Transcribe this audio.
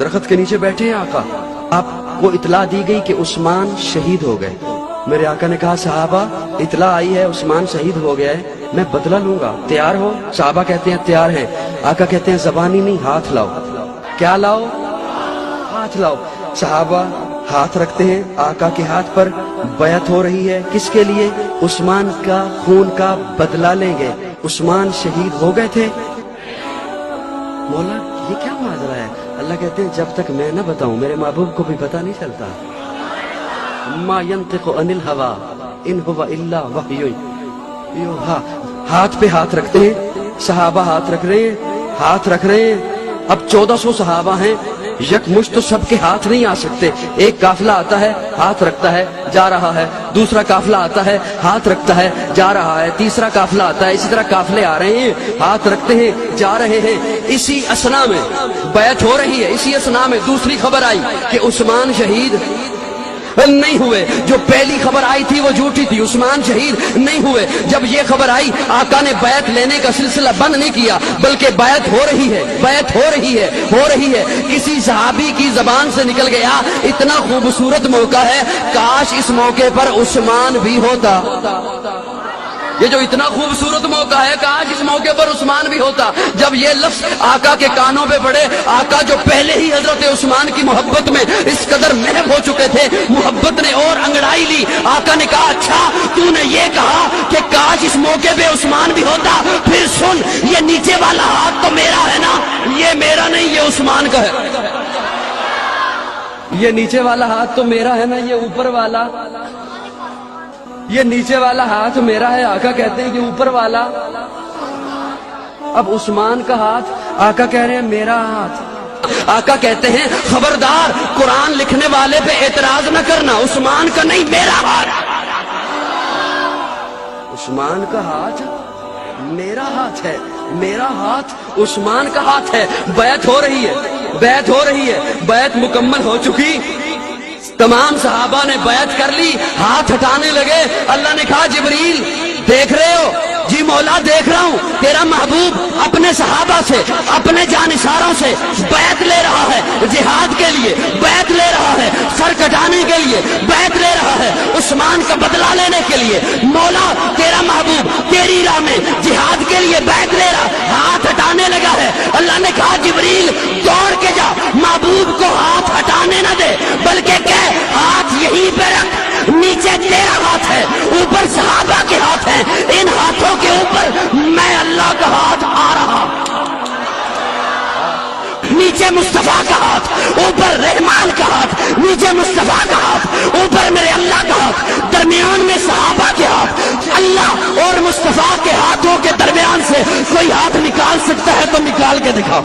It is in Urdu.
درخت کے نیچے بیٹھے ہیں آقا، آپ کو اطلاع دی گئی کہ عثمان شہید ہو گئے. میرے آقا نے کہا صحابہ اطلاع آئی ہے عثمان شہید ہو گیا ہے، میں بدلہ لوں گا، تیار ہو؟ صحابہ کہتے ہیں تیار ہیں. آقا کہتے ہیں زبانی نہیں، ہاتھ لاؤ. کیا لاؤ؟ ہاتھ لاؤ. صحابہ ہاتھ رکھتے ہیں آقا کے ہاتھ پر. بیعت ہو رہی ہے کس کے لیے؟ عثمان کا خون کا بدلہ لیں گے. عثمان شہید ہو گئے تھے. مولا یہ کیا معاذرہ ہے؟ اللہ کہتے ہیں جب تک میں نہ بتاؤں میرے محبوب کو بھی پتہ نہیں چلتا. ما ينطق عن الهوى ان هو الا وحی یوحی. ہاتھ پہ ہاتھ رکھتے ہیں صحابہ، ہاتھ رکھ رہے ہیں، ہاتھ رکھ رہے ہیں. اب 1400 صحابہ ہیں، یک مشت تو سب کے ہاتھ نہیں آ سکتے. ایک قافلہ آتا ہے ہاتھ رکھتا ہے جا رہا ہے، دوسرا قافلہ آتا ہے ہاتھ رکھتا ہے جا رہا ہے، تیسرا قافلہ آتا ہے، اسی طرح قافلے آ رہے ہیں ہاتھ رکھتے ہیں جا رہے ہیں. اسی اسنا میں بیعت ہو رہی ہے، اسی اسنا میں دوسری خبر آئی کہ عثمان شہید نہیں ہوئے. جو پہلی خبر آئی تھی وہ جھوٹی تھی، عثمان شہید نہیں ہوئے. جب یہ خبر آئی آقا نے بیعت لینے کا سلسلہ بند نہیں کیا، بلکہ بیعت ہو رہی ہے، بیعت ہو رہی ہے، ہو رہی ہے. کسی صحابی کی زبان سے نکل گیا اتنا خوبصورت موقع ہے، کاش اس موقع پر عثمان بھی ہوتا. یہ جو اتنا خوبصورت موقع ہے، کاش اس موقع پر عثمان بھی ہوتا. جب یہ لفظ آقا کے کانوں پہ پڑے، آقا جو پہلے ہی حضرت عثمان کی محبت میں اس قدر محب ہو چکے تھے، محبت نے اور انگڑائی لی. آقا نے کہا اچھا تو نے یہ کہا کہ کاش اس موقع پہ عثمان بھی ہوتا، پھر سن یہ نیچے والا ہاتھ تو میرا ہے نا، یہ میرا نہیں، یہ عثمان کا ہے. یہ نیچے والا ہاتھ تو میرا ہے نا، یہ اوپر والا، یہ نیچے والا ہاتھ میرا ہے. آقا کہتے ہیں کہ اوپر والا. اب عثمان کا ہاتھ، آقا کہہ رہے ہیں میرا ہاتھ. آقا کہتے ہیں خبردار قرآن لکھنے والے پہ اعتراض نہ کرنا، عثمان کا نہیں میرا ہاتھ. عثمان کا ہاتھ میرا ہاتھ ہے، میرا ہاتھ عثمان کا ہاتھ ہے. بیعت ہو رہی ہے، بیعت ہو رہی ہے، بیعت مکمل ہو چکی. تمام صحابہ نے بیعت کر لی، ہاتھ ہٹانے لگے. اللہ نے کہا جبریل دیکھ رہے ہو؟ جی مولا دیکھ رہا ہوں. تیرا محبوب اپنے صحابہ سے، اپنے جانثاروں سے بیعت لے رہا ہے، جہاد کے لیے بیعت لے رہا ہے، سر کٹانے کے لیے بیعت لے رہا ہے، عثمان کا بدلہ لینے کے لیے. مولا تیرا محبوب تیری راہ میں جہاد کے لیے بیعت لے رہا، ہاتھ ہٹانے لگا ہے. اللہ نے کہا جبریل دوڑ کے جا، محبوب کو ہاتھ ہٹانے نہ دے، بلکہ کہہ ہاتھ یہیں پہ رکھ، نیچے تیرا ہاتھ ہے، اوپر صحابہ کے ہاتھ ہیں، ان ہاتھوں کے اوپر میں اللہ کا ہاتھ آ رہا. نیچے مصطفیٰ کا ہاتھ، اوپر رحمان کا ہاتھ، نیچے مصطفیٰ کا ہاتھ، اوپر میرے اللہ کا ہاتھ، درمیان میں صحابہ کے ہاتھ. اللہ اور مصطفیٰ کے ہاتھوں کے درمیان سے کوئی ہاتھ نکال سکتا ہے تو نکال کے دکھاؤ.